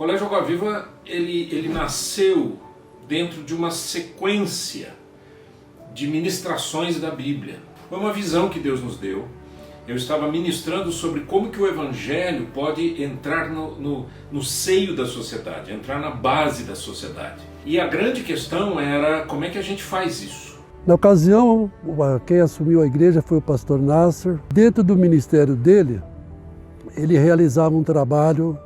Colégio Água Viva, ele nasceu dentro de uma sequência de ministrações da Bíblia. Foi uma visão que Deus nos deu. Eu estava ministrando sobre como que o Evangelho pode entrar no seio da sociedade, entrar na base da sociedade. E a grande questão era como é que a gente faz isso. Na ocasião, quem assumiu a igreja foi o pastor Nasser. Dentro do ministério dele, ele realizava um trabalho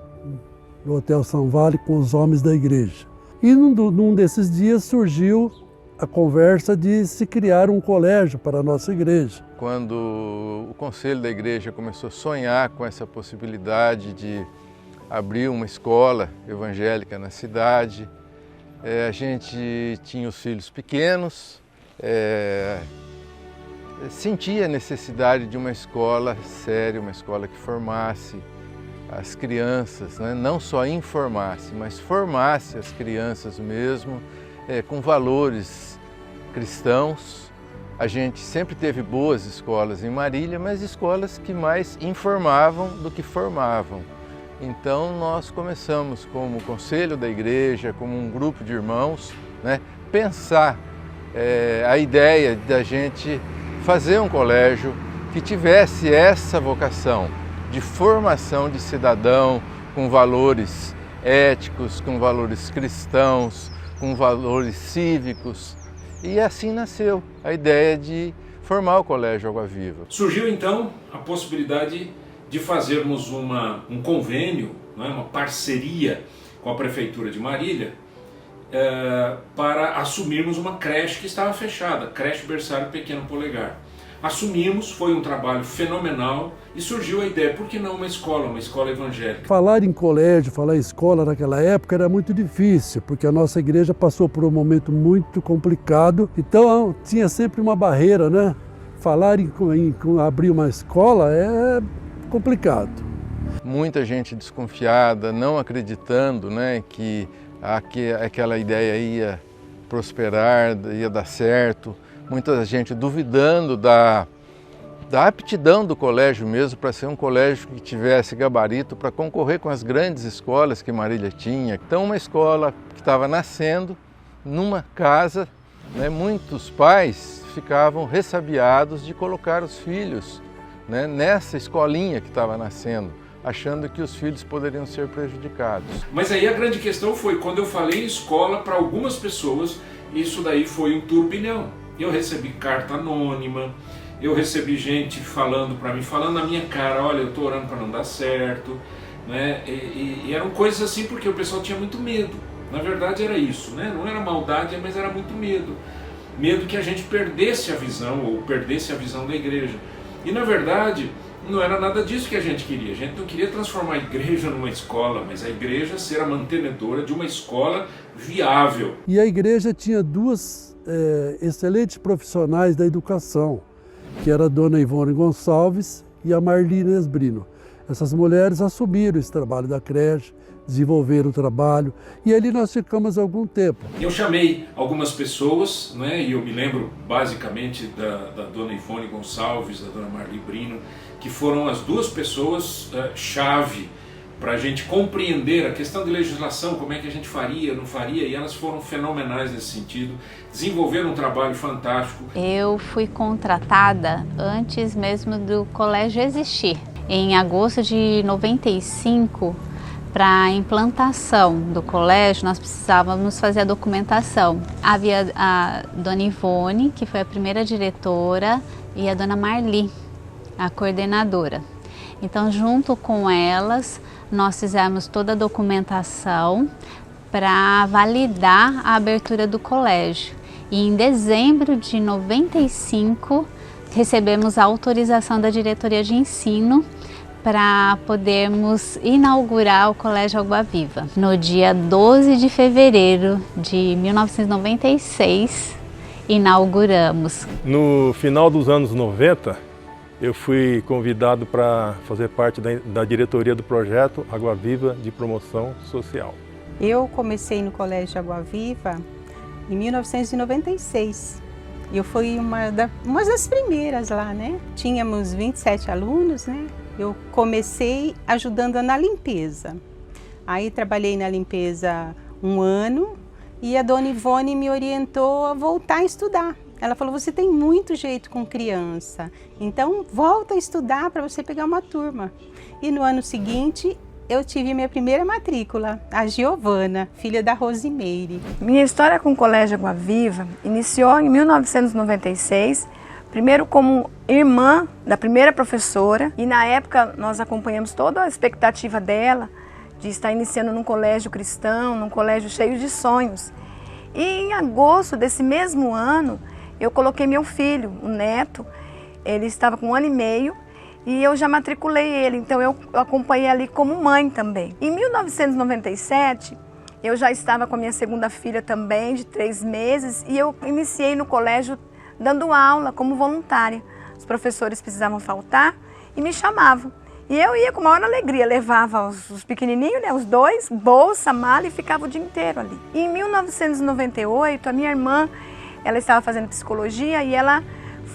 no Hotel São Vale com os homens da igreja. E num desses dias surgiu a conversa de se criar um colégio para a nossa igreja. Quando o conselho da igreja começou a sonhar com essa possibilidade de abrir uma escola evangélica na cidade, a gente tinha os filhos pequenos, sentia a necessidade de uma escola séria, uma escola que formasse as crianças, né? Não só informasse, mas formasse as crianças mesmo, com valores cristãos. A gente sempre teve boas escolas em Marília, mas escolas que mais informavam do que formavam. Então nós começamos como conselho da igreja, como um grupo de irmãos, né, pensar a ideia da gente fazer um colégio que tivesse essa vocação de formação de cidadão com valores éticos, com valores cristãos, com valores cívicos. E assim nasceu a ideia de formar o Colégio Água Viva. Surgiu então a possibilidade de fazermos um convênio, né, uma parceria com a Prefeitura de Marília, para assumirmos uma creche que estava fechada, creche berçário Pequeno Polegar. Assumimos, foi um trabalho fenomenal e surgiu a ideia, por que não uma escola evangélica? Falar em colégio, falar em escola naquela época era muito difícil, porque a nossa igreja passou por um momento muito complicado, então tinha sempre uma barreira, né? Falar em abrir uma escola é complicado. Muita gente desconfiada, não acreditando, né, que aquela ideia ia prosperar, ia dar certo. Muita gente duvidando da aptidão do colégio mesmo para ser um colégio que tivesse gabarito para concorrer com as grandes escolas que Marília tinha. Então uma escola que estava nascendo numa casa, né, muitos pais ficavam ressabiados de colocar os filhos, né, nessa escolinha que estava nascendo, achando que os filhos poderiam ser prejudicados. Mas aí a grande questão foi, quando eu falei escola, para algumas pessoas, isso daí foi um turbilhão. Eu recebi carta anônima, eu recebi gente falando para mim, falando na minha cara, olha, eu estou orando para não dar certo, né? E eram coisas assim porque o pessoal tinha muito medo. Na verdade era isso, né? Não era maldade, mas era muito medo. Medo que a gente perdesse a visão, ou perdesse a visão da igreja. E na verdade, não era nada disso que a gente queria. A gente não queria transformar a igreja numa escola, mas a igreja ser a mantenedora de uma escola viável. E a igreja tinha duas excelentes profissionais da educação, que era a dona Ivone Gonçalves e a Marli Esbrino. Essas mulheres assumiram esse trabalho da creche, desenvolveram o trabalho, e ali nós ficamos algum tempo. Eu chamei algumas pessoas, né, e eu me lembro basicamente da dona Ivone Gonçalves, da dona Marli Brino, que foram as duas pessoas chave para a gente compreender a questão de legislação, como é que a gente faria, não faria, e elas foram fenomenais nesse sentido, desenvolveram um trabalho fantástico. Eu fui contratada antes mesmo do colégio existir. Em agosto de 95, para a implantação do colégio, nós precisávamos fazer a documentação. Havia a dona Ivone, que foi a primeira diretora, e a dona Marli, a coordenadora. Então, junto com elas, nós fizemos toda a documentação para validar a abertura do colégio. E em dezembro de 95, recebemos a autorização da diretoria de ensino para podermos inaugurar o Colégio Água Viva. No dia 12 de fevereiro de 1996, inauguramos. No final dos anos 90, eu fui convidado para fazer parte da diretoria do projeto Água Viva de Promoção Social. Eu comecei no Colégio Água Viva em 1996. Eu fui uma das primeiras lá, né? Tínhamos 27 alunos, né? Eu comecei ajudando na limpeza. Aí trabalhei na limpeza 1 ano e a dona Ivone me orientou a voltar a estudar. Ela falou, você tem muito jeito com criança, então volta a estudar para você pegar uma turma. E no ano seguinte, eu tive minha primeira matrícula, a Giovana, filha da Rosimeire. Minha história com o Colégio Água Viva iniciou em 1996, primeiro como irmã da primeira professora, e na época nós acompanhamos toda a expectativa dela de estar iniciando num colégio cristão, num colégio cheio de sonhos. E em agosto desse mesmo ano, eu coloquei meu filho, o Neto, ele estava com 1 ano e meio, e eu já matriculei ele, então eu acompanhei ali como mãe também. Em 1997, eu já estava com a minha segunda filha também, de 3 meses, e eu iniciei no colégio dando aula como voluntária. Os professores precisavam faltar e me chamavam. E eu ia com a maior alegria, levava os pequenininhos, né, os 2, bolsa, mala, e ficava o dia inteiro ali. E em 1998, a minha irmã, ela estava fazendo psicologia e ela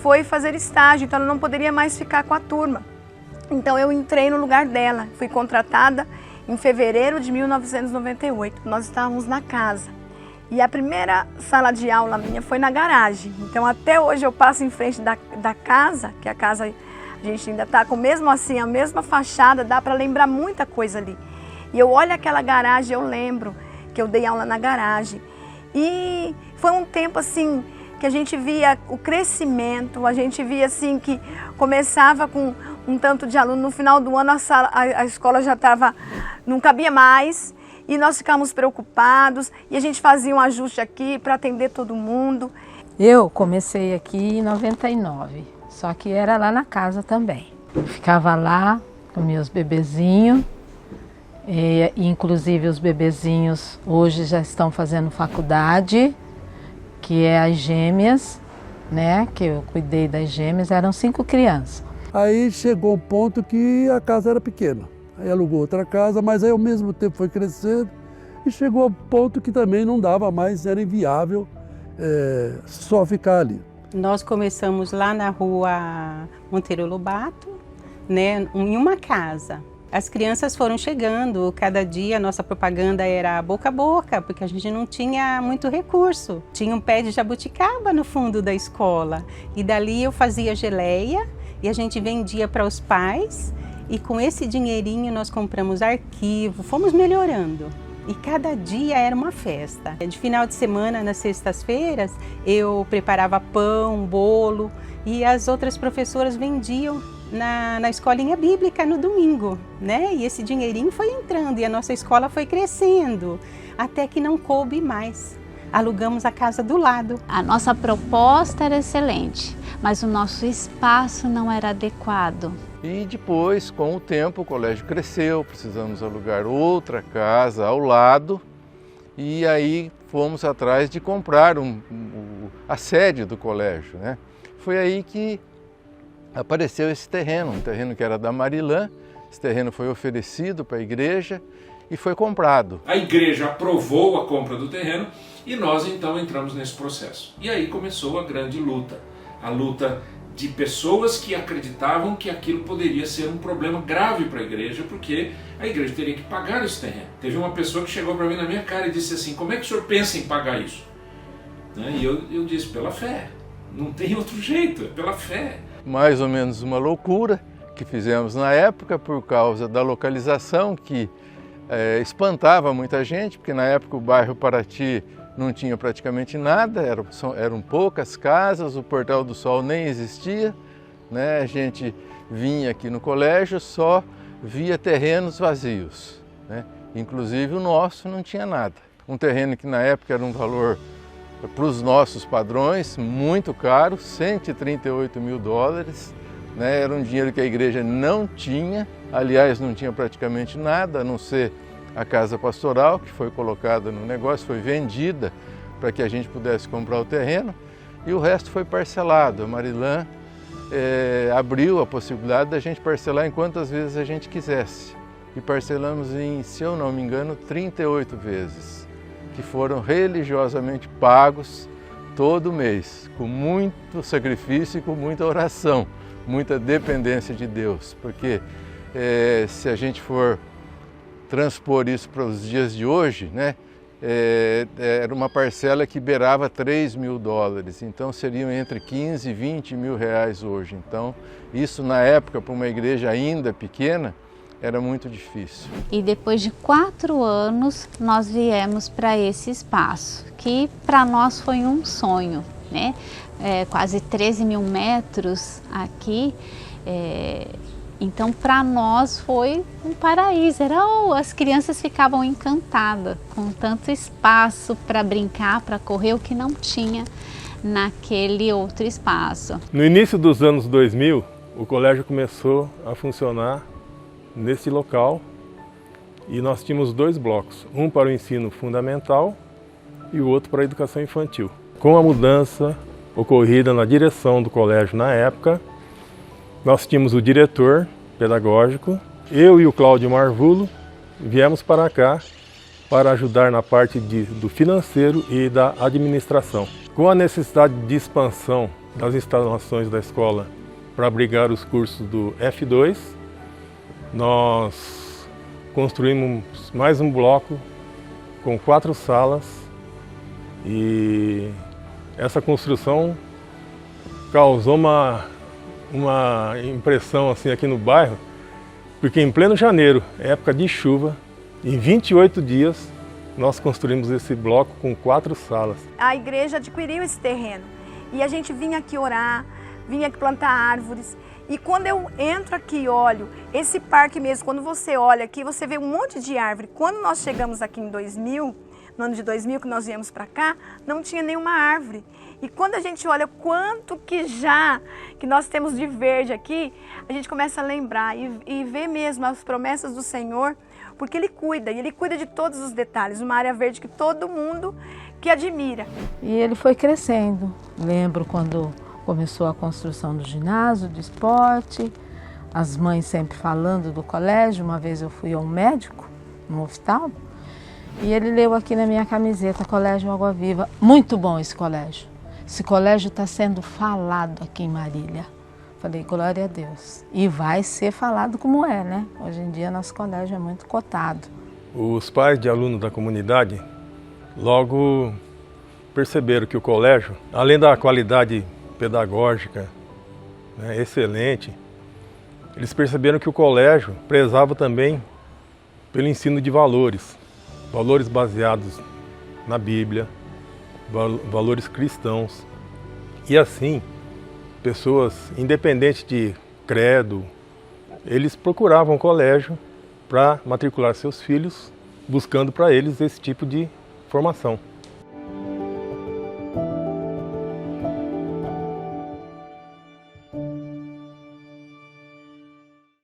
foi fazer estágio, então ela não poderia mais ficar com a turma. Então eu entrei no lugar dela, fui contratada em fevereiro de 1998. Nós estávamos na casa e a primeira sala de aula minha foi na garagem. Então até hoje eu passo em frente da casa, que a casa a gente ainda está com mesmo assim a mesma fachada, dá para lembrar muita coisa ali. E eu olho aquela garagem, eu lembro que eu dei aula na garagem. E foi um tempo assim que a gente via o crescimento, a gente via assim que começava com um tanto de aluno, no final do ano a escola já estava, não cabia mais, e nós ficávamos preocupados, e a gente fazia um ajuste aqui para atender todo mundo. Eu comecei aqui em 99, só que era lá na casa também. Ficava lá com meus bebezinhos, e inclusive os bebezinhos hoje já estão fazendo faculdade, que é as gêmeas, né? Que eu cuidei das gêmeas, eram 5 crianças. Aí chegou um ponto que a casa era pequena. Aí alugou outra casa, mas aí ao mesmo tempo foi crescendo e chegou ao ponto que também não dava mais, era inviável só ficar ali. Nós começamos lá na rua Monteiro Lobato, né, em uma casa. As crianças foram chegando, cada dia a nossa propaganda era boca a boca, porque a gente não tinha muito recurso. Tinha um pé de jabuticaba no fundo da escola e dali eu fazia geleia e a gente vendia para os pais e com esse dinheirinho nós compramos arquivo, fomos melhorando. E cada dia era uma festa. De final de semana, nas sextas-feiras, eu preparava pão, bolo e as outras professoras vendiam na escolinha bíblica no domingo, né? E esse dinheirinho foi entrando e a nossa escola foi crescendo, até que não coube mais. Alugamos a casa do lado. A nossa proposta era excelente, mas o nosso espaço não era adequado. E depois, com o tempo, o colégio cresceu, precisamos alugar outra casa ao lado e aí fomos atrás de comprar a sede do colégio, né? Foi aí que apareceu esse terreno, um terreno que era da Marilã. Esse terreno foi oferecido para a igreja e foi comprado. A igreja aprovou a compra do terreno e nós então entramos nesse processo. E aí começou a grande luta, a luta de pessoas que acreditavam que aquilo poderia ser um problema grave para a igreja, porque a igreja teria que pagar esse terreno. Teve uma pessoa que chegou para mim na minha cara e disse assim, como é que o senhor pensa em pagar isso? E eu disse, pela fé, não tem outro jeito, é pela fé. Mais ou menos uma loucura que fizemos na época por causa da localização que espantava muita gente, porque na época o bairro Paraty não tinha praticamente nada, eram poucas casas, o Portal do Sol nem existia, né? A gente vinha aqui no colégio, só via terrenos vazios, né? Inclusive o nosso não tinha nada. Um terreno que na época era um valor, para os nossos padrões, muito caro, 138 mil dólares, né? Era um dinheiro que a igreja não tinha, aliás, não tinha praticamente nada, a não ser a casa pastoral, que foi colocada no negócio, foi vendida para que a gente pudesse comprar o terreno, e o resto foi parcelado. A Marilã abriu a possibilidade da gente parcelar em quantas vezes a gente quisesse. E parcelamos em, se eu não me engano, 38 vezes, que foram religiosamente pagos todo mês, com muito sacrifício e com muita oração, muita dependência de Deus, porque se a gente for transpor isso para os dias de hoje, né, era uma parcela que beirava 3 mil dólares, então seriam entre 15 e 20 mil reais hoje. Então, isso na época, para uma igreja ainda pequena, era muito difícil. E depois de 4 anos, nós viemos para esse espaço, que para nós foi um sonho, né? Quase 13 mil metros aqui, então para nós foi um paraíso. As crianças ficavam encantadas com tanto espaço para brincar, para correr, o que não tinha naquele outro espaço. No início dos anos 2000, o colégio começou a funcionar nesse local e nós tínhamos 2 blocos, um para o ensino fundamental e o outro para a educação infantil. Com a mudança ocorrida na direção do colégio na época, nós tínhamos o diretor pedagógico, eu e o Cláudio Marvulo viemos para cá para ajudar na parte do financeiro e da administração. Com a necessidade de expansão das instalações da escola para abrigar os cursos do F2, nós construímos mais um bloco com 4 salas e essa construção causou uma impressão assim aqui no bairro, porque em pleno janeiro, época de chuva, em 28 dias nós construímos esse bloco com 4 salas. A igreja adquiriu esse terreno e a gente vinha aqui orar, vinha aqui plantar árvores. E quando eu entro aqui e olho, esse parque mesmo, quando você olha aqui, você vê um monte de árvore. Quando nós chegamos aqui em 2000, no ano de 2000 que nós viemos para cá, não tinha nenhuma árvore. E quando a gente olha quanto que nós temos de verde aqui, a gente começa a lembrar e ver mesmo as promessas do Senhor, porque Ele cuida, e Ele cuida de todos os detalhes, uma área verde que todo mundo que admira. E ele foi crescendo. Lembro quando começou a construção do ginásio, de esporte, as mães sempre falando do colégio. Uma vez eu fui a um médico, no hospital, e ele leu aqui na minha camiseta, Colégio Água Viva. Muito bom esse colégio. Esse colégio está sendo falado aqui em Marília. Falei, glória a Deus. E vai ser falado como é, né? Hoje em dia nosso colégio é muito cotado. Os pais de alunos da comunidade logo perceberam que o colégio, além da qualidade pedagógica, né, excelente, eles perceberam que o colégio prezava também pelo ensino de valores baseados na Bíblia, valores cristãos. E assim, pessoas, independente de credo, eles procuravam o colégio para matricular seus filhos, buscando para eles esse tipo de formação.